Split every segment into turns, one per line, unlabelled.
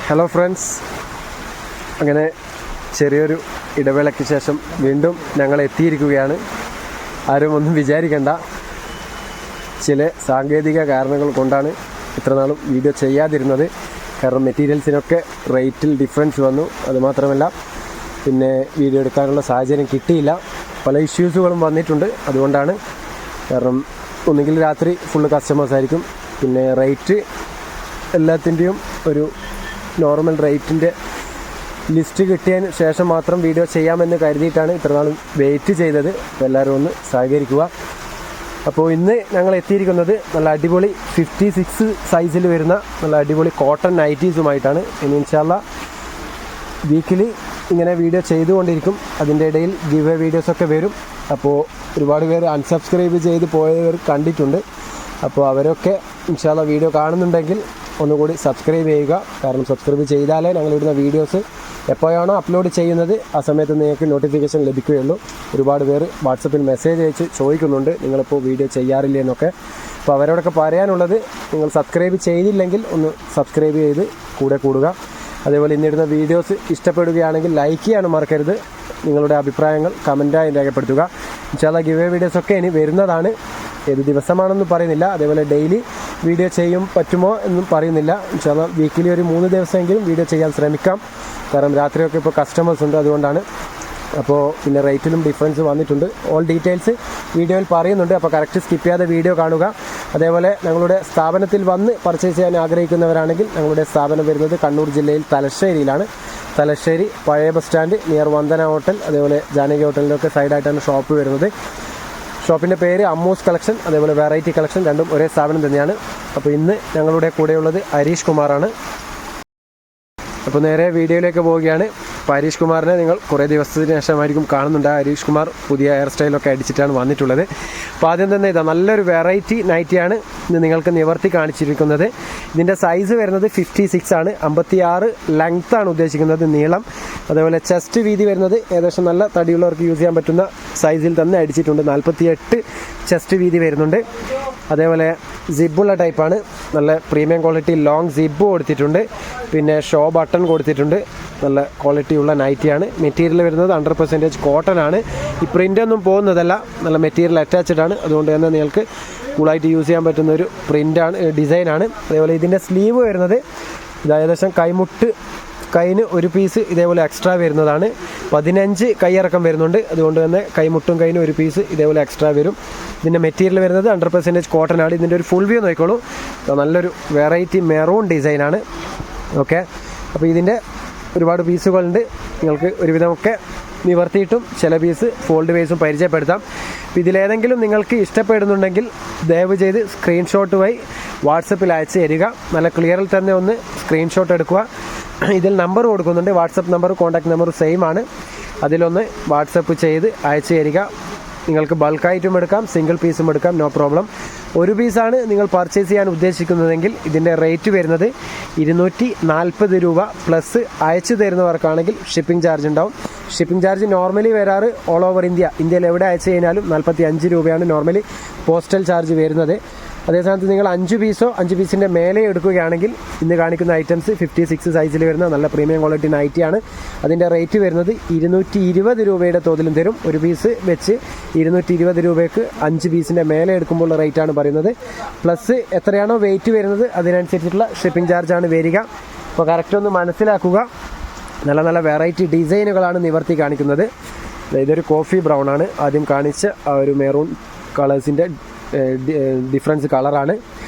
Hello friends, അങ്ങനെ ചെറിയൊരു ഇടവേളയ്ക്ക് ശേഷം വീണ്ടും ഞങ്ങൾ എത്തിയിരിക്കുകയാണ്. ആരും ഒന്നും വിചാരിക്കേണ്ട, ചില സാങ്കേതിക കാരണങ്ങൾ കൊണ്ടാണ് ഇത്രനാളും വീഡിയോ ചെയ്യാതിരുന്നത്. കാരണം മെറ്റീരിയൽസിനൊക്കെ റേറ്റിൽ ഡിഫറൻസ് വന്നു. അതുമാത്രമല്ല പിന്നെ വീഡിയോ എടുക്കാനുള്ള സാഹചര്യം കിട്ടിയില്ല. പല ഇഷ്യൂസുകളും വന്നിട്ടുണ്ട്. അതുകൊണ്ടാണ്. കാരണം ഒന്നുകിൽ രാത്രി ഫുള്ള് കസ്റ്റമേഴ്സ് ആയിരിക്കും, പിന്നെ റേറ്റ് എല്ലാത്തിൻ്റെയും ഒരു നോർമൽ റേറ്റിൻ്റെ ലിസ്റ്റ് കിട്ടിയതിന് ശേഷം മാത്രം വീഡിയോ ചെയ്യാമെന്ന് കരുതിയിട്ടാണ് ഇത്രനാളും വെയിറ്റ് ചെയ്തത്. അപ്പോൾ എല്ലാവരും ഒന്ന് സഹകരിക്കുക. അപ്പോൾ ഇന്ന് ഞങ്ങൾ എത്തിയിരിക്കുന്നത് നല്ല അടിപൊളി 56 സൈസിൽ വരുന്ന നല്ല അടിപൊളി കോട്ടൺ നൈറ്റീസുമായിട്ടാണ്. ഇനി ഇൻഷാല്ലാ വീക്കിലി ഇങ്ങനെ വീഡിയോ ചെയ്തുകൊണ്ടിരിക്കും. അതിൻ്റെ ഇടയിൽ ഗിവ് എ വീഡിയോസൊക്കെ വരും. അപ്പോൾ ഒരുപാട് പേര് അൺസബ്സ്ക്രൈബ് ചെയ്ത് പോയവർ കണ്ടിട്ടുണ്ട്. അപ്പോൾ അവരൊക്കെ ഇൻഷാല്ലാ വീഡിയോ കാണുന്നുണ്ടെങ്കിൽ ഒന്നുകൂടി സബ്സ്ക്രൈബ് ചെയ്യുക. കാരണം സബ്സ്ക്രൈബ് ചെയ്താലേ ഞങ്ങളിടുന്ന വീഡിയോസ് എപ്പോഴാണോ അപ്ലോഡ് ചെയ്യുന്നത് ആ സമയത്ത് നിങ്ങൾക്ക് നോട്ടിഫിക്കേഷൻ ലഭിക്കുകയുള്ളൂ. ഒരുപാട് പേര് വാട്സപ്പിൽ മെസ്സേജ് അയച്ച് ചോദിക്കുന്നുണ്ട് നിങ്ങളിപ്പോൾ വീഡിയോ ചെയ്യാറില്ലേ എന്നൊക്കെ. അപ്പോൾ അവരോടൊക്കെ പറയാനുള്ളത്, നിങ്ങൾ സബ്സ്ക്രൈബ് ചെയ്തില്ലെങ്കിൽ ഒന്ന് സബ്സ്ക്രൈബ് ചെയ്ത് കൂടെ കൂടുക. അതേപോലെ ഇന്നിടുന്ന വീഡിയോസ് ഇഷ്ടപ്പെടുകയാണെങ്കിൽ ലൈക്ക് ചെയ്യാനും മറക്കരുത്. നിങ്ങളുടെ അഭിപ്രായങ്ങൾ കമൻറ്റായി രേഖപ്പെടുത്തുക. ഇൻഷാല്ലാ ഗിവ് എ വീഡിയോസൊക്കെ ഇനി വരുന്നതാണ്. ഏത് ദിവസമാണെന്നും പറയുന്നില്ല. അതേപോലെ ഡെയിലി വീഡിയോ ചെയ്യും പറ്റുമോ എന്നും പറയുന്നില്ല. ഇൻഷാല്ലാ വീക്കിലി ഒരു 3 ദിവസമെങ്കിലും വീഡിയോ ചെയ്യാൻ ശ്രമിക്കാം. കാരണം രാത്രിയൊക്കെ ഇപ്പോൾ കസ്റ്റമേഴ്സ് ഉണ്ട്, അതുകൊണ്ടാണ്. അപ്പോൾ പിന്നെ റേറ്റിലും ഡിഫറൻസ് വന്നിട്ടുണ്ട്. ഓൾ ഡീറ്റെയിൽസ് വീഡിയോയിൽ പറയുന്നുണ്ട്. അപ്പോൾ കറക്റ്റ് സ്കിപ്പ് ചെയ്യാതെ വീഡിയോ കാണുക. അതേപോലെ ഞങ്ങളുടെ സ്ഥാപനത്തിൽ വന്ന് പർച്ചേസ് ചെയ്യാൻ ആഗ്രഹിക്കുന്നവരാണെങ്കിൽ ഞങ്ങളുടെ സ്ഥാപനം വരുന്നത് കണ്ണൂർ ജില്ലയിൽ തലശ്ശേരിയിലാണ്. തലശ്ശേരി പഴയ bus stand near Vandana hotel, അതേപോലെ ജാനകി ഹോട്ടലിൻ്റെയൊക്കെ സൈഡായിട്ടാണ് ഷോപ്പ് വരുന്നത്. ഷോപ്പിൻ്റെ പേര് അമ്മൂസ് കളക്ഷൻ, അതേപോലെ വെറൈറ്റി കളക്ഷൻ, രണ്ടും ഒരേ സ്ഥാപനം തന്നെയാണ്. അപ്പോൾ ഇന്ന് ഞങ്ങളുടെ കൂടെയുള്ളത് ഹരീഷ് കുമാറാണ്. അപ്പോൾ നേരെ വീഡിയോയിലേക്ക് പോവുകയാണ്. അപ്പോൾ ഹരീഷ് കുമാറിനെ നിങ്ങൾ കുറേ ദിവസത്തിന് ശേഷമായിരിക്കും കാണുന്നുണ്ട്. ഹരീഷ് കുമാർ പുതിയ ഹെയർ സ്റ്റൈലൊക്കെ അടിച്ചിട്ടാണ് വന്നിട്ടുള്ളത്. അപ്പോൾ ആദ്യം തന്നെ ഇതാ നല്ലൊരു വെറൈറ്റി നൈറ്റിയാണ് ഇന്ന് നിങ്ങൾക്ക് നിവർത്തി കാണിച്ചിരിക്കുന്നത്. ഇതിൻ്റെ സൈസ് വരുന്നത് 56 ആണ്. 56 ലെങ്ത്താണ് ഉദ്ദേശിക്കുന്നത്, നീളം. അതേപോലെ ചെസ്റ്റ് വീതി വരുന്നത് ഏകദേശം നല്ല തടിയുള്ളവർക്ക് യൂസ് ചെയ്യാൻ പറ്റുന്ന സൈസിൽ തന്നെ അടിച്ചിട്ടുണ്ട്. 48 ചെസ്റ്റ് വീതി വരുന്നുണ്ട്. അതേപോലെ സിബുള്ള ടൈപ്പാണ്. നല്ല പ്രീമിയം ക്വാളിറ്റി ലോങ് സിബ് കൊടുത്തിട്ടുണ്ട്. പിന്നെ ഷോ ബട്ടൺ കൊടുത്തിട്ടുണ്ട്. നല്ല ക്വാളിറ്റിയുള്ള നൈറ്റിയാണ്. മെറ്റീരിയൽ വരുന്നത് 100% കോട്ടൺ ആണ്. ഈ പ്രിൻ്റൊന്നും പോകുന്നതല്ല, നല്ല മെറ്റീരിയൽ അറ്റാച്ച്ഡ് ആണ്. അതുകൊണ്ട് തന്നെ നിങ്ങൾക്ക് കൂളായിട്ട് യൂസ് ചെയ്യാൻ പറ്റുന്ന ഒരു പ്രിൻ്റാണ്, ഡിസൈനാണ്. അതേപോലെ ഇതിൻ്റെ സ്ലീവ് വരുന്നത് ഇത് ഏകദേശം കൈന് ഒരു പീസ് ഇതേപോലെ എക്സ്ട്രാ വരുന്നതാണ്. 15 കൈയിറക്കം വരുന്നുണ്ട്. അതുകൊണ്ട് തന്നെ കൈമുട്ടും കൈനും ഒരു പീസ് ഇതേപോലെ എക്സ്ട്രാ വരും. ഇതിൻ്റെ മെറ്റീരിയൽ വരുന്നത് 100% കോട്ടൺ ആണ്. ഇതിൻ്റെ ഒരു ഫുൾ വ്യൂ നോക്കിക്കോളൂ. നല്ലൊരു വെറൈറ്റി മെറൂൺ ഡിസൈനാണ്. ഓക്കെ, അപ്പോൾ ഇതിൻ്റെ ഒരുപാട് പീസുകളുണ്ട്. നിങ്ങൾക്ക് ഒരുവിധമൊക്കെ നിവർത്തിയിട്ടും ചില പീസ് ഫോൾഡ് വൈസും പരിചയപ്പെടുത്താം. അപ്പോൾ ഇതിലേതെങ്കിലും നിങ്ങൾക്ക് ഇഷ്ടപ്പെടുന്നുണ്ടെങ്കിൽ ദയവ് ചെയ്ത് സ്ക്രീൻഷോട്ട് വഴി വാട്സപ്പിൽ അയച്ച് തരിക. നല്ല ക്ലിയറിൽ തന്നെ ഒന്ന് സ്ക്രീൻഷോട്ട് എടുക്കുക. ഇതിൽ നമ്പർ കൊടുക്കുന്നുണ്ട്. WhatsApp number contact number same ആണ്. അതിലൊന്ന് വാട്സപ്പ് ചെയ്ത് അയച്ച് തരിക. നിങ്ങൾക്ക് ബൾക്കായിട്ടും എടുക്കാം, സിംഗിൾ പീസും എടുക്കാം, നോ പ്രോബ്ലം. ഒരു പീസാണ് നിങ്ങൾ പർച്ചേസ് ചെയ്യാൻ ഉദ്ദേശിക്കുന്നതെങ്കിൽ ഇതിൻ്റെ റേറ്റ് വരുന്നത് 240 രൂപ പ്ലസ് അയച്ചു തരുന്നവർക്കാണെങ്കിൽ ഷിപ്പിംഗ് ചാർജ് ഉണ്ടാവും. ഷിപ്പിംഗ് ചാർജ് നോർമലി വരാറ് ഓൾ ഓവർ ഇന്ത്യയിൽ എവിടെ അയച്ചു കഴിഞ്ഞാലും 45 രൂപയാണ് നോർമലി പോസ്റ്റൽ ചാർജ് വരുന്നത്. അതേസമയത്ത് നിങ്ങൾ 5 പീസോ 5 പീസിൻ്റെ മേലെ എടുക്കുകയാണെങ്കിൽ ഇന്ന് കാണിക്കുന്ന ഐറ്റംസ് 56 സൈസിൽ വരുന്ന നല്ല പ്രീമിയം ക്വാളിറ്റി നൈറ്റിയാണ്. അതിൻ്റെ റേറ്റ് വരുന്നത് 220 രൂപയുടെ തോതിലും തരും. ഒരു പീസ് വെച്ച് 220 രൂപയ്ക്ക് 5 പീസിൻ്റെ മേലെ എടുക്കുമ്പോൾ റേറ്റാണ് പറയുന്നത്. പ്ലസ് എത്രയാണോ വെയിറ്റ് വരുന്നത് അതിനനുസരിച്ചിട്ടുള്ള ഷിപ്പിംഗ് ചാർജാണ് വരിക. അപ്പോൾ കറക്റ്റ് ഒന്ന് മനസ്സിലാക്കുക. നല്ല നല്ല വെറൈറ്റി ഡിസൈനുകളാണ് നിവർത്തി കാണിക്കുന്നത്. ഇതൊരു കോഫി ബ്രൗൺ ആണ് ആദ്യം കാണിച്ച ആ ഒരു മെറൂൺ കളേഴ്സിൻ്റെ ഡിഫറൻസ് കളറാണ്.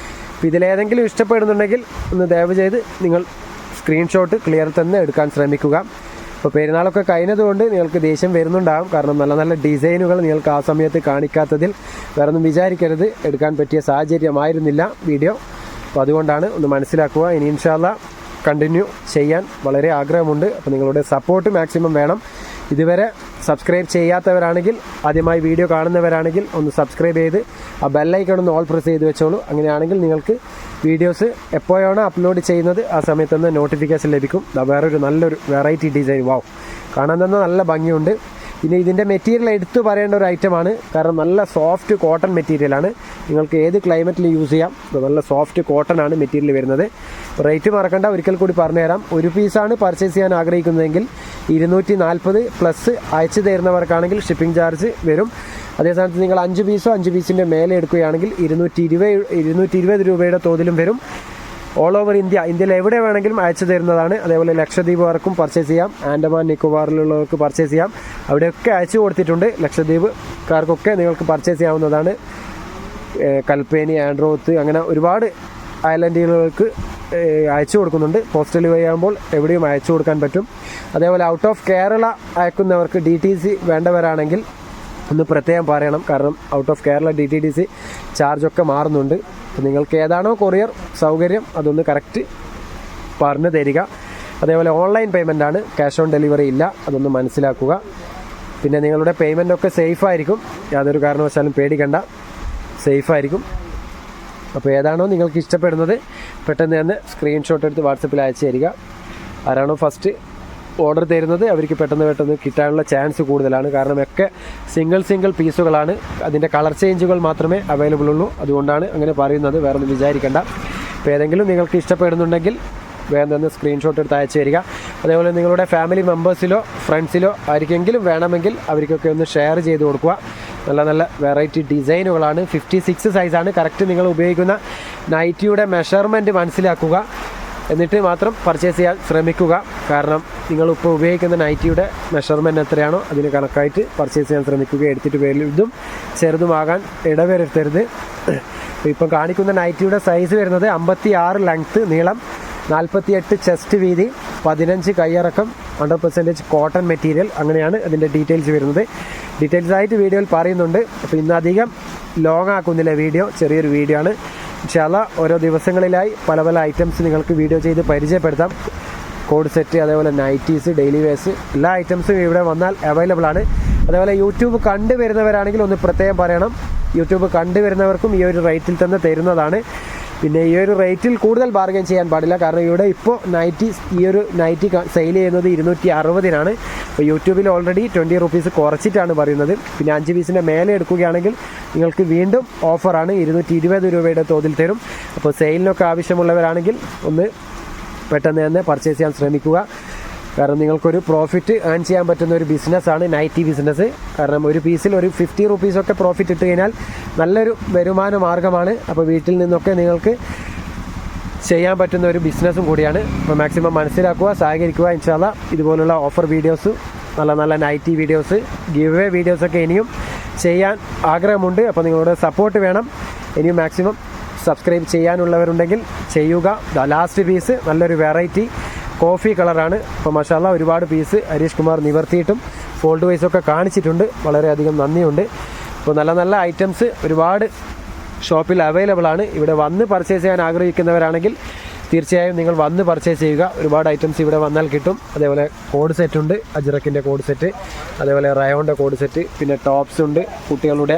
അപ്പോൾ ഇതിലേതെങ്കിലും ഇഷ്ടപ്പെടുന്നുണ്ടെങ്കിൽ ഒന്ന് ദയവ് ചെയ്ത് നിങ്ങൾ സ്ക്രീൻഷോട്ട് ക്ലിയർ തന്നെ എടുക്കാൻ ശ്രമിക്കുക. അപ്പോൾ പെരുന്നാളൊക്കെ കഴിഞ്ഞതുകൊണ്ട് നിങ്ങൾക്ക് ദേഷ്യം വരുന്നുണ്ടാകും. കാരണം നല്ല നല്ല ഡിസൈനുകൾ നിങ്ങൾക്ക് ആ സമയത്ത് കാണിക്കാത്തതിൽ വേറൊന്നും വിചാരിക്കരുത്. എടുക്കാൻ പറ്റിയ സാഹചര്യമായിരുന്നില്ല വീഡിയോ. അപ്പോൾ അതുകൊണ്ടാണ്, ഒന്ന് മനസ്സിലാക്കുക. ഇനി ഇൻഷാല്ലാ കണ്ടിന്യൂ ചെയ്യാൻ വളരെ ആഗ്രഹമുണ്ട്. അപ്പോൾ നിങ്ങളുടെ സപ്പോർട്ട് മാക്സിമം വേണം. ഇതുവരെ സബ്സ്ക്രൈബ് ചെയ്യാത്തവരാണെങ്കിൽ, ആദ്യമായി വീഡിയോ കാണുന്നവരാണെങ്കിൽ ഒന്ന് സബ്സ്ക്രൈബ് ചെയ്ത് ആ ബെല്ലൈക്കൺ ഒന്ന് ഓൾ പ്രസ് ചെയ്ത് വെച്ചോളൂ. അങ്ങനെയാണെങ്കിൽ നിങ്ങൾക്ക് വീഡിയോസ് എപ്പോഴാണോ അപ്ലോഡ് ചെയ്യുന്നത് ആ സമയത്ത് തന്നെ നോട്ടിഫിക്കേഷൻ ലഭിക്കും. വേറൊരു നല്ലൊരു വെറൈറ്റി ഡിസൈൻ, വാവ്, കാണാൻ തന്നെ നല്ല ഭംഗിയുണ്ട്. പിന്നെ ഇതിൻ്റെ മെറ്റീരിയൽ എടുത്തു പറയേണ്ട ഒരു ഐറ്റമാണ്, കാരണം നല്ല സോഫ്റ്റ് കോട്ടൺ മെറ്റീരിയലാണ്. നിങ്ങൾക്ക് ഏത് ക്ലൈമറ്റിൽ യൂസ് ചെയ്യാം. നല്ല സോഫ്റ്റ് കോട്ടൺ ആണ് മെറ്റീരിയൽ വരുന്നത്. റേറ്റ് മറക്കണ്ട, ഒരിക്കൽ കൂടി പറഞ്ഞുതരാം. ഒരു പീസാണ് പർച്ചേസ് ചെയ്യാൻ ആഗ്രഹിക്കുന്നതെങ്കിൽ 240 പ്ലസ് അയച്ചു തരുന്നവർക്കാണെങ്കിൽ ഷിപ്പിംഗ് ചാർജ് വരും. അതേസമയത്ത് നിങ്ങൾ 5 പീസോ 5 പീസിൻ്റെ മേലെ എടുക്കുകയാണെങ്കിൽ 220 രൂപയുടെ തോതിലും വരും. ഓൾ ഓവർ ഇന്ത്യയിൽ എവിടെ വേണമെങ്കിലും അയച്ചു തരുന്നതാണ്. അതേപോലെ ലക്ഷദ്വീപ് വർക്കും പർച്ചേസ് ചെയ്യാം, ആൻഡമാൻ നിക്കോബാറിലുള്ളവർക്ക് പർച്ചേസ് ചെയ്യാം. അവിടെയൊക്കെ അയച്ചു കൊടുത്തിട്ടുണ്ട്. ലക്ഷദ്വീപ്കാർക്കൊക്കെ നിങ്ങൾക്ക് പർച്ചേസ് ചെയ്യാവുന്നതാണ്. കൽപ്പേനി, ആൻഡ്രോത്ത്, അങ്ങനെ ഒരുപാട് ഐലൻഡുകൾക്ക് അയച്ചു കൊടുക്കുന്നുണ്ട്. പോസ്റ്റൽ വഴി ആകുമ്പോൾ എവിടെയും അയച്ചു കൊടുക്കാൻ പറ്റും. അതേപോലെ ഔട്ട് ഓഫ് കേരള അയക്കുന്നവർക്ക് DTC വേണ്ടവരാണെങ്കിൽ ഒന്ന് പ്രത്യേകം പറയണം, കാരണം ഔട്ട് ഓഫ് കേരള DTDC ചാർജൊക്കെ മാറുന്നുണ്ട്. അപ്പോൾ നിങ്ങൾക്ക് ഏതാണോ കൊറിയർ സൗകര്യം അതൊന്ന് കറക്റ്റ് പറഞ്ഞു തരിക. അതേപോലെ ഓൺലൈൻ പേയ്മെൻ്റ് ആണ്, ക്യാഷ് ഓൺ ഡെലിവറി ഇല്ല, അതൊന്ന് മനസ്സിലാക്കുക. പിന്നെ നിങ്ങളുടെ പേയ്മെൻറ്റൊക്കെ സേഫായിരിക്കും, യാതൊരു കാരണവശാലും പേടിക്കണ്ട, സേഫായിരിക്കും. അപ്പോൾ ഏതാണോ നിങ്ങൾക്ക് ഇഷ്ടപ്പെടുന്നത് പെട്ടെന്ന് തന്നെ സ്ക്രീൻഷോട്ട് എടുത്ത് വാട്സപ്പിൽ അയച്ചു തരിക. ആരാണോ ഫസ്റ്റ് ഓർഡർ തരുന്നത് അവർക്ക് പെട്ടെന്ന് കിട്ടാനുള്ള ചാൻസ് കൂടുതലാണ്. കാരണം ഒക്കെ സിംഗിൾ പീസുകളാണ്, അതിൻ്റെ കളർ ചേഞ്ചുകൾ മാത്രമേ അവൈലബിൾ ഉള്ളൂ. അതുകൊണ്ടാണ് അങ്ങനെ പറയുന്നത്, വേറെ ഒന്നും വിചാരിക്കേണ്ട. അപ്പോൾ ഏതെങ്കിലും നിങ്ങൾക്ക് ഇഷ്ടപ്പെടുന്നുണ്ടെങ്കിൽ വേഗം തന്നെ സ്ക്രീൻഷോട്ട് എടുത്ത് അയച്ചു തരിക. അതേപോലെ നിങ്ങളുടെ ഫാമിലി മെമ്പേഴ്സിലോ ഫ്രണ്ട്സിലോ ആർക്കെങ്കിലും വേണമെങ്കിൽ അവർക്കൊക്കെ ഒന്ന് ഷെയർ ചെയ്ത് കൊടുക്കുക. നല്ല വെറൈറ്റി ഡിസൈനുകളാണ്. 56 സൈസാണ്. കറക്റ്റ് നിങ്ങൾ ഉപയോഗിക്കുന്ന നൈറ്റിയുടെ മെഷർമെൻറ്റ് മനസ്സിലാക്കുക, എന്നിട്ട് മാത്രം പർച്ചേസ് ചെയ്യാൻ ശ്രമിക്കുക. കാരണം നിങ്ങളിപ്പോൾ ഉപയോഗിക്കുന്ന നൈറ്റിയുടെ മെഷർമെൻറ്റ് എത്രയാണോ അതിന് കണക്കായിട്ട് പർച്ചേസ് ചെയ്യാൻ ശ്രമിക്കുക. എടുത്തിട്ട് വലുതും ചെറുതുമാകാൻ ഇടവരുത്തരുത്. ഇപ്പം കാണിക്കുന്ന നൈറ്റിയുടെ സൈസ് വരുന്നത് 56 ലെങ്ത്ത് നീളം, 48 ചെസ്റ്റ് വീതി, 15 കൈയിറക്കം, 100% കോട്ടൺ മെറ്റീരിയൽ. അങ്ങനെയാണ് അതിൻ്റെ ഡീറ്റെയിൽസ് വരുന്നത്. ഡീറ്റെയിൽസ് ആയിട്ട് വീഡിയോയിൽ പറയുന്നുണ്ട്. അപ്പോൾ ഇന്ന് അധികം ലോങ് ആക്കുന്നില്ല വീഡിയോ, ചെറിയൊരു വീഡിയോ ആണ്. ഇൻഷാ അല്ലാഹ് ഓരോ ദിവസങ്ങളിലായി പല ഐറ്റംസ് നിങ്ങൾക്ക് വീഡിയോ ചെയ്ത് പരിചയപ്പെടുത്താം. കോഡ് സെറ്റ്, അതേപോലെ നൈറ്റീസ്, ഡെയിലി വെയർസ്, എല്ലാ ഐറ്റംസും ഇവിടെ വന്നാൽ അവൈലബിൾ ആണ്. അതേപോലെ യൂട്യൂബ് കണ്ടുവരുന്നവരാണെങ്കിൽ ഒന്ന് പ്രത്യേകം പറയണം, യൂട്യൂബ് കണ്ടുവരുന്നവർക്കും ഈ ഒരു റേറ്റിൽ തന്നെ തരുന്നതാണ്. പിന്നെ ഈ ഒരു റേറ്റിൽ കൂടുതൽ ബാർഗൈൻ ചെയ്യാൻ പാടില്ല, കാരണം ഇവിടെ ഇപ്പോൾ ഈ ഒരു നൈറ്റി സെയിൽ ചെയ്യുന്നത് 260-നാണ്. അപ്പോൾ യൂട്യൂബിൽ ഓൾറെഡി 20 റുപ്പീസ് കുറച്ചിട്ടാണ് പറയുന്നത്. പിന്നെ 5 പീസിൻ്റെ മേലെ എടുക്കുകയാണെങ്കിൽ നിങ്ങൾക്ക് വീണ്ടും ഓഫറാണ്, 220 രൂപയുടെ തോതിൽ തരും. അപ്പോൾ സെയിലിനൊക്കെ ആവശ്യമുള്ളവരാണെങ്കിൽ ഒന്ന് പെട്ടെന്ന് തന്നെ പർച്ചേസ് ചെയ്യാൻ ശ്രമിക്കുക. കാരണം നിങ്ങൾക്കൊരു പ്രോഫിറ്റ് ഏൺ ചെയ്യാൻ പറ്റുന്ന ഒരു ബിസിനസ്സാണ് നൈറ്റി ബിസിനസ്. കാരണം ഒരു പീസിൽ ഒരു 50 റുപ്പീസൊക്കെ പ്രോഫിറ്റ് ഇട്ട് കഴിഞ്ഞാൽ നല്ലൊരു വരുമാന മാർഗ്ഗമാണ്. അപ്പോൾ വീട്ടിൽ നിന്നൊക്കെ നിങ്ങൾക്ക് ചെയ്യാൻ പറ്റുന്ന ഒരു ബിസിനസ്സും കൂടിയാണ്. അപ്പോൾ മാക്സിമം മനസ്സിലാക്കുക, സഹകരിക്കുക. ഇൻഷാ അല്ലാഹ് ഇതുപോലുള്ള ഓഫർ വീഡിയോസ്, നല്ല നൈറ്റി വീഡിയോസ്, ഗിവ് അവേ വീഡിയോസൊക്കെ ഇനിയും ചെയ്യാൻ ആഗ്രഹമുണ്ട്. അപ്പോൾ നിങ്ങളുടെ സപ്പോർട്ട് വേണം. ഇനിയും മാക്സിമം സബ്സ്ക്രൈബ് ചെയ്യാനുള്ളവരുണ്ടെങ്കിൽ ചെയ്യുക. ലാസ്റ്റ് പീസ് നല്ലൊരു വെറൈറ്റി കോഫി കളറാണ്. അപ്പോൾ മാഷാ അല്ലാഹ് ഒരുപാട് പീസ് ഹരീഷ് കുമാർ നിവർത്തിയിട്ടും ഫോൾഡ് വൈസൊക്കെ കാണിച്ചിട്ടുണ്ട്. വളരെയധികം നന്ദിയുണ്ട്. അപ്പോൾ നല്ല ഐറ്റംസ് ഒരുപാട് ഷോപ്പിൽ അവൈലബിൾ ആണ്. ഇവിടെ വന്ന് പർച്ചേസ് ചെയ്യാൻ ആഗ്രഹിക്കുന്നവരാണെങ്കിൽ തീർച്ചയായും നിങ്ങൾ വന്ന് പർച്ചേസ് ചെയ്യുക. ഒരുപാട് ഐറ്റംസ് ഇവിടെ വന്നാൽ കിട്ടും. അതേപോലെ കോഡ് സെറ്റ് ഉണ്ട്, അജ്രക്കിൻ്റെ കോഡ് സെറ്റ്, അതേപോലെ റയോണിൻ്റെ കോഡ് സെറ്റ്, പിന്നെ ടോപ്സ് ഉണ്ട്, കുട്ടികളുടെ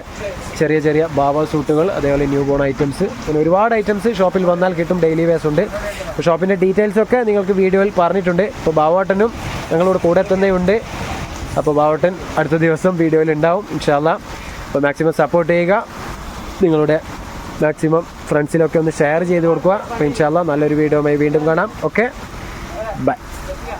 ചെറിയ ബാബ സൂട്ടുകൾ, അതേപോലെ ന്യൂ ബോൺ ഐറ്റംസ്, പിന്നെ ഒരുപാട് ഐറ്റംസ് ഷോപ്പിൽ വന്നാൽ കിട്ടും. ഡെയിലി വെയർസ് ഉണ്ട്. അപ്പോൾ ഷോപ്പിൻ്റെ ഡീറ്റെയിൽസൊക്കെ നിങ്ങൾക്ക് വീഡിയോയിൽ പറഞ്ഞിട്ടുണ്ട്. അപ്പോൾ ബാവാട്ടനും ഞങ്ങളോട് കൂടെ തന്നെ ഉണ്ട്. അപ്പോൾ ബാവാട്ടൻ അടുത്ത ദിവസം വീഡിയോയിൽ ഉണ്ടാവും ഇൻഷാ അല്ലാഹ്. അപ്പോൾ മാക്സിമം സപ്പോർട്ട് ചെയ്യുക. നിങ്ങളുടെ മാക്സിമം ഫ്രണ്ട്സിലൊക്കെ ഒന്ന് ഷെയർ ചെയ്ത് കൊടുക്കുക. അപ്പോൾ ഇൻഷാ അല്ലാഹ് നല്ലൊരു വീഡിയോയുമായി വീണ്ടും കാണാം. Okay, by.